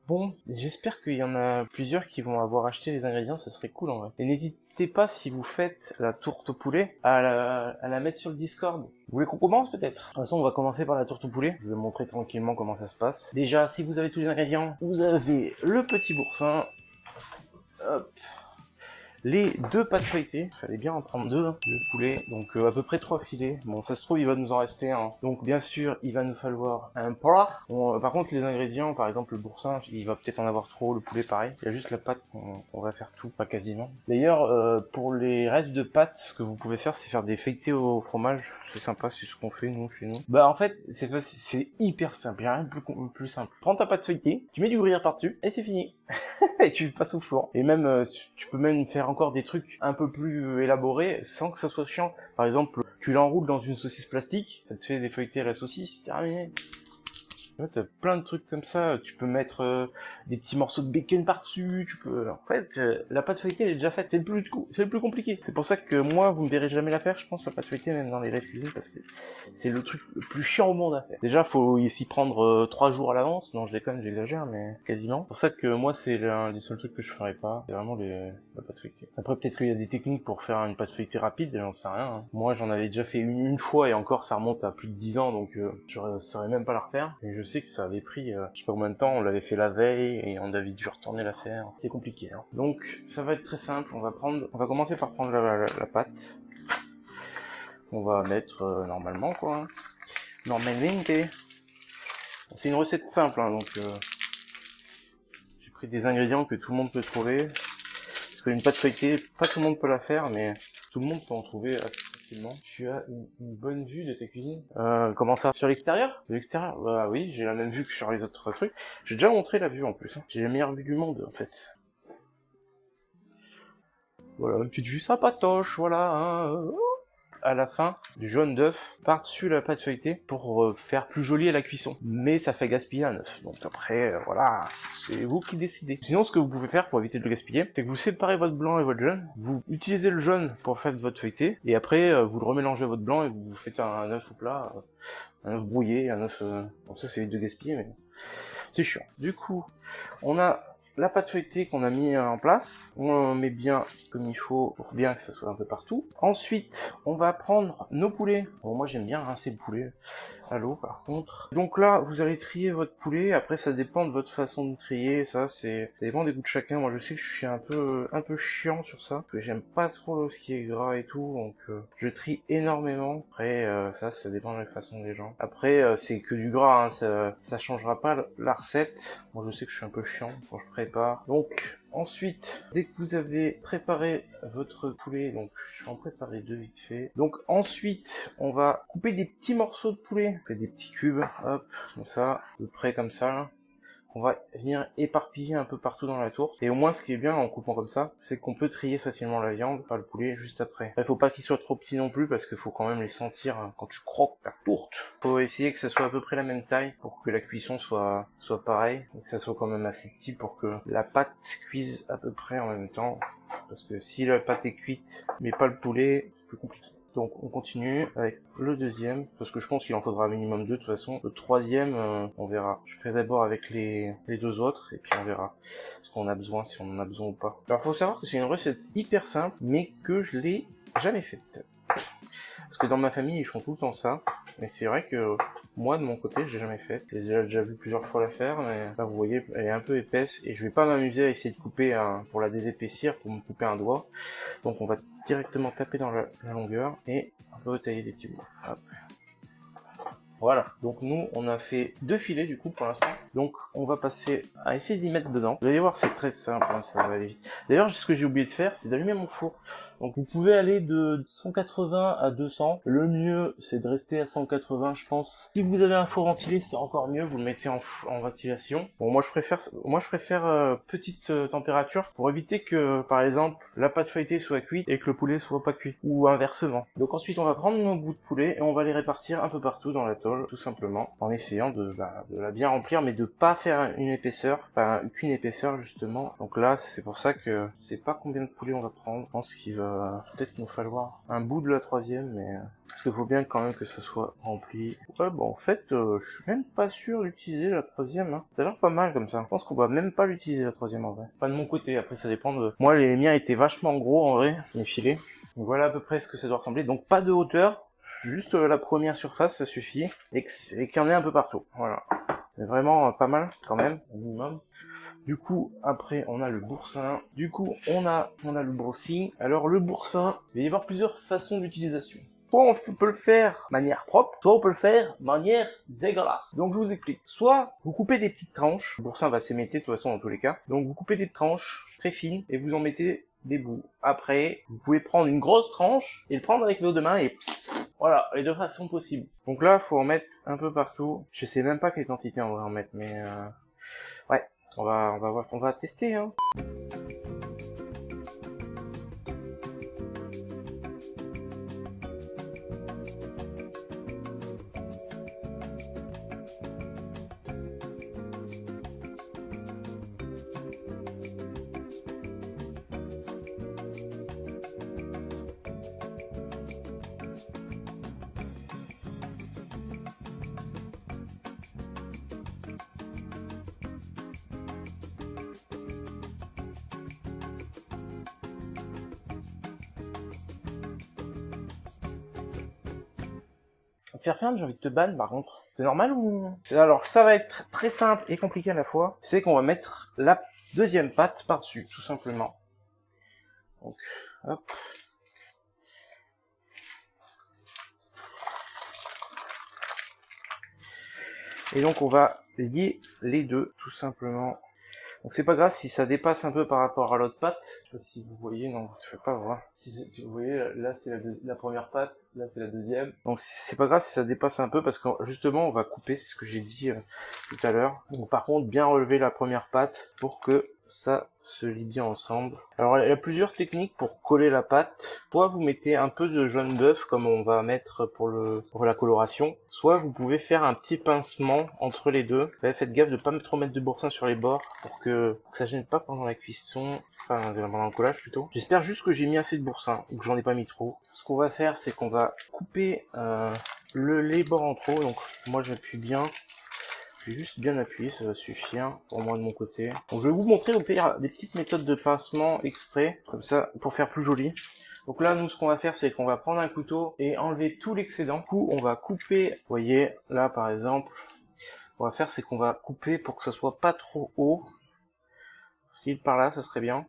Bon, j'espère qu'il y en a plusieurs qui vont avoir acheté les ingrédients, ça serait cool en vrai. Et n'hésitez pas, si vous faites la tourte au poulet, à la mettre sur le Discord. Vous voulez qu'on commence peut-être? De toute façon, on va commencer par la tourte au poulet. Je vais vous montrer tranquillement comment ça se passe. Déjà, si vous avez tous les ingrédients, vous avez le petit boursin. Hop. Les deux pâtes feuilletées, fallait bien en prendre deux, le poulet, donc à peu près 3 filets. Bon, ça se trouve, il va nous en rester un. Donc bien sûr, il va nous falloir un plat. Bon, par contre, les ingrédients, par exemple le boursin, il va peut-être en avoir trop, le poulet pareil. Il y a juste la pâte, on va faire tout, pas quasiment. D'ailleurs, pour les restes de pâtes, ce que vous pouvez faire, c'est faire des feuilletés au fromage. C'est sympa, c'est ce qu'on fait nous, chez nous. Bah en fait, c'est facile, c'est hyper simple, il n'y a rien de plus simple. Prends ta pâte feuilletée, tu mets du gruyère par-dessus, et c'est fini. Et tu passes au four. Et même, tu peux même faire encore des trucs un peu plus élaborés sans que ça soit chiant. Par exemple, tu l'enroules dans une saucisse plastique, ça te fait des feuilletés à la saucisse, terminé. T'as plein de trucs comme ça, tu peux mettre des petits morceaux de bacon par-dessus, tu peux... En fait, la pâte feuilletée elle est déjà faite, c'est le plus compliqué. C'est pour ça que moi, vous me verrez jamais la faire, je pense, la pâte feuilletée, même dans les lives cuisine, parce que c'est le truc le plus chiant au monde à faire. Déjà, faut s'y prendre 3 jours à l'avance, non je déconne, j'exagère, mais quasiment. C'est pour ça que moi, c'est l'un des seuls trucs que je ferais pas, c'est vraiment la pâte feuilletée. Après, peut-être qu'il y a des techniques pour faire une pâte feuilletée rapide, j'en sais rien. Hein. Moi, j'en avais déjà fait une fois, et encore, ça remonte à plus de 10 ans, donc je saurais même pas la refaire. Et je sais que ça avait pris, je sais pas combien de temps, on l'avait fait la veille et on avait dû retourner la faire. C'est compliqué. Hein. Donc ça va être très simple. On va commencer par prendre la pâte. On va mettre normalement quoi. Hein. Normalmente. Bon, c'est une recette simple, hein, donc j'ai pris des ingrédients que tout le monde peut trouver. Parce qu'une pâte feuilletée, pas tout le monde peut la faire, mais tout le monde peut en trouver assez facilement. Tu as une bonne vue de ta cuisine. Comment ça? Sur l'extérieur? De l'extérieur? Bah oui, j'ai la même vue que sur les autres trucs. J'ai déjà montré la vue en plus. Hein. J'ai la meilleure vue du monde en fait. Voilà, une petite vue sympatoche, voilà. Hein. À la fin du jaune d'œuf par-dessus la pâte feuilletée pour faire plus joli à la cuisson. Mais ça fait gaspiller un œuf. Donc après, voilà, c'est vous qui décidez. Sinon, ce que vous pouvez faire pour éviter de le gaspiller, c'est que vous séparez votre blanc et votre jaune. Vous utilisez le jaune pour faire votre feuilleté. Et après, vous le remélangez à votre blanc et vous faites un œuf au plat. Un œuf brouillé, un œuf... Comme ça évite de gaspiller, mais c'est chiant. Du coup, on a la pâte feuilletée qu'on a mis en place, on met bien comme il faut pour bien que ça soit un peu partout. Ensuite, on va prendre nos poulets. Bon, moi j'aime bien rincer le poulet à l'eau par contre. Donc là, vous allez trier votre poulet. Après, ça dépend de votre façon de trier. Ça dépend des goûts de chacun. Moi, je sais que je suis un peu chiant sur ça, parce que j'aime pas trop ce qui est gras et tout. Donc, je trie énormément. Après, ça dépend de la façon des gens. Après, c'est que du gras. Hein, ça changera pas la recette. Moi, je sais que je suis un peu chiant quand je prépare. Donc, ensuite, dès que vous avez préparé votre poulet, donc je vais en préparer deux vite fait. Donc ensuite, on va couper des petits morceaux de poulet, on fait des petits cubes, hop, comme ça, à peu près comme ça. Là. On va venir éparpiller un peu partout dans la tourte. Et au moins, ce qui est bien en coupant comme ça, c'est qu'on peut trier facilement la viande, pas le poulet, juste après. Il faut pas qu'il soit trop petit non plus, parce qu'il faut quand même les sentir hein, quand tu croques ta tourte. Faut essayer que ça soit à peu près la même taille, pour que la cuisson soit pareille, et que ça soit quand même assez petit pour que la pâte cuise à peu près en même temps. Parce que si la pâte est cuite, mais pas le poulet, c'est plus compliqué. Donc on continue avec le deuxième, parce que je pense qu'il en faudra un minimum deux de toute façon. Le troisième, on verra. Je ferai d'abord avec les deux autres, et puis on verra ce qu'on a besoin, si on en a besoin ou pas. Alors faut savoir que c'est une recette hyper simple, mais que je l'ai jamais faite. Parce que dans ma famille, ils font tout le temps ça. Mais c'est vrai que moi, de mon côté, je l'ai jamais fait. J'ai déjà vu plusieurs fois la faire, mais là, vous voyez, elle est un peu épaisse. Et je vais pas m'amuser à essayer de couper pour la désépaissir, pour me couper un doigt. Donc on va directement taper dans la longueur et on peut tailler des petits bouts. Hop. Voilà, donc nous on a fait deux filets du coup pour l'instant. Donc on va passer à essayer d'y mettre dedans. Vous allez voir, c'est très simple, hein, ça va aller vite. D'ailleurs, ce que j'ai oublié de faire, c'est d'allumer mon four. Donc vous pouvez aller de 180 à 200. Le mieux, c'est de rester à 180, je pense. Si vous avez un four ventilé, c'est encore mieux. Vous le mettez en ventilation. Bon, moi je préfère petite température pour éviter que, par exemple, la pâte feuilletée soit cuite et que le poulet soit pas cuit. Ou inversement. Donc ensuite, on va prendre nos bouts de poulet et on va les répartir un peu partout dans la tôle, tout simplement, en essayant de la bien remplir, mais de pas faire une épaisseur, enfin qu'une épaisseur justement. Donc là, c'est pour ça que je sais pas combien de poulet on va prendre. Je pense qu'il va peut-être qu'il va falloir un bout de la troisième, mais parce qu'il faut bien quand même que ça soit rempli. Ouais, bon, en fait, je suis même pas sûr d'utiliser la troisième, hein. Ça a l'air pas mal comme ça. Je pense qu'on va même pas l'utiliser la troisième en vrai. Pas de mon côté, après ça dépend de... Moi, les miens étaient vachement gros en vrai, les filets. Donc voilà à peu près ce que ça doit ressembler. Donc pas de hauteur, juste la première surface, ça suffit. Et qu'il y en ait un peu partout, voilà. C'est vraiment pas mal quand même, au minimum. Du coup, après, on a le boursin. Du coup, on a le brossing. Alors, le boursin, il va y avoir plusieurs façons d'utilisation. Soit on peut le faire de manière propre, soit on peut le faire de manière dégueulasse. Donc, je vous explique. Soit vous coupez des petites tranches. Le boursin va s'émietter de toute façon dans tous les cas. Donc, vous coupez des tranches très fines et vous en mettez des bouts. Après, vous pouvez prendre une grosse tranche et le prendre avec vos deux mains et... Voilà, les deux façons possibles. Donc là, faut en mettre un peu partout. Je sais même pas quelle quantité on va en mettre, mais... Ouais. On va voir, on va tester, hein. Faire ferme, j'ai envie de te ban par contre. C'est normal ou... Alors ça va être très simple et compliqué à la fois. C'est qu'on va mettre la deuxième pâte par-dessus, tout simplement. Donc, hop. Et donc on va lier les deux, tout simplement. Donc c'est pas grave si ça dépasse un peu par rapport à l'autre pâte. Je sais pas si vous voyez, non, vous ne faites pas voir. Si vous voyez, là c'est la première pâte, là c'est la deuxième. Donc c'est pas grave si ça dépasse un peu parce que justement on va couper, c'est ce que j'ai dit tout à l'heure. Donc par contre bien relever la première pâte pour que ça se lie bien ensemble. Alors il y a plusieurs techniques pour coller la pâte. Soit vous mettez un peu de jaune d'œuf comme on va mettre pour la coloration. Soit vous pouvez faire un petit pincement entre les deux. Faites gaffe de pas trop mettre de boursin sur les bords pour que ça gêne pas pendant la cuisson, enfin pendant le collage plutôt. J'espère juste que j'ai mis assez de boursin ou que j'en ai pas mis trop. Ce qu'on va faire c'est qu'on va couper les bords en trop. Donc moi j'appuie bien. Je vais juste bien appuyer, ça va suffire pour moi de mon côté. Donc je vais vous montrer au pire des petites méthodes de pincement exprès, comme ça pour faire plus joli. Donc là nous ce qu'on va faire c'est qu'on va prendre un couteau et enlever tout l'excédent. Du coup on va couper, vous voyez là par exemple, ce qu'on va faire c'est qu'on va couper pour que ça soit pas trop haut. Style par là ça serait bien.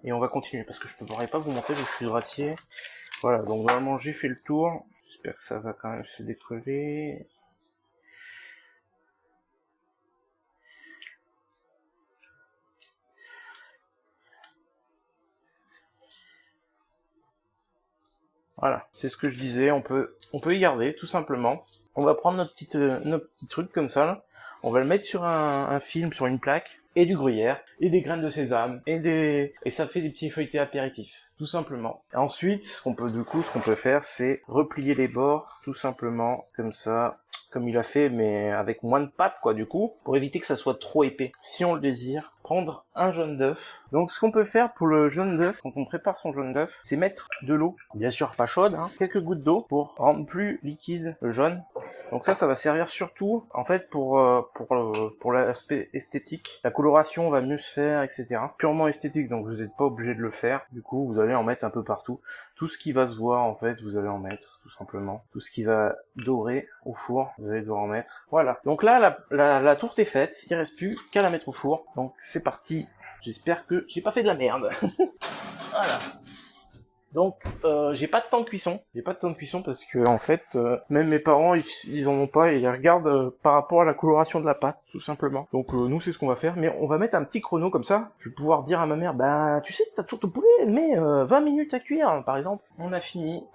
Et on va continuer parce que je ne pourrais pas vous montrer vu que je suis droitier. Voilà donc normalement j'ai fait le tour. J'espère que ça va quand même se décoller. Voilà, c'est ce que je disais, on peut y garder tout simplement. On va prendre notre petit truc comme ça, là. On va le mettre sur un film, sur une plaque, et du gruyère, et des graines de sésame, et ça fait des petits feuilletés apéritifs, tout simplement. Et ensuite, ce qu'on peut faire, c'est replier les bords, tout simplement, comme ça, comme il a fait, mais avec moins de pâte, quoi, du coup, pour éviter que ça soit trop épais. Si on le désire, prendre un jaune d'œuf. Donc, ce qu'on peut faire pour le jaune d'œuf, quand on prépare son jaune d'œuf, c'est mettre de l'eau, bien sûr pas chaude, hein, quelques gouttes d'eau pour rendre plus liquide le jaune. Donc ça va servir surtout, en fait, pour l'aspect esthétique. La coloration va mieux se faire, etc. Purement esthétique, donc vous n'êtes pas obligé de le faire. Du coup, vous allez en mettre un peu partout. Tout ce qui va se voir, en fait, vous allez en mettre, tout simplement. Tout ce qui va dorer au four, vous allez devoir en mettre. Voilà. Donc là, la tourte est faite. Il reste plus qu'à la mettre au four. Donc c'est parti. J'espère que j'ai pas fait de la merde. Voilà. Donc j'ai pas de temps de cuisson. J'ai pas de temps de cuisson parce que en fait, même mes parents ils en ont pas et ils regardent par rapport à la coloration de la pâte, tout simplement. Donc nous c'est ce qu'on va faire, mais on va mettre un petit chrono comme ça. Je vais pouvoir dire à ma mère, bah tu sais ta tourte au poulet elle met 20 minutes à cuire, par exemple. On a fini.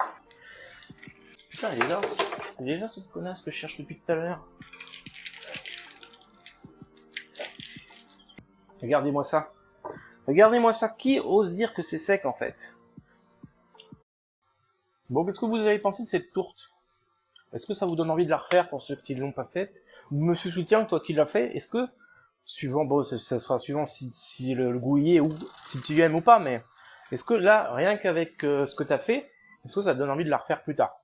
Putain elle est là cette connasse que je cherche depuis tout à l'heure. Regardez-moi ça. Regardez-moi ça. Qui ose dire que c'est sec en fait? Bon, qu'est-ce que vous avez pensé de cette tourte? Est-ce que ça vous donne envie de la refaire pour ceux qui ne l'ont pas faite? Monsieur Soutien, toi qui l'as fait, est-ce que, suivant, bon, ça sera suivant si le goût y est ou si tu aimes ou pas, mais Est-ce que là, rien qu'avec ce que tu as fait, est-ce que ça te donne envie de la refaire plus tard?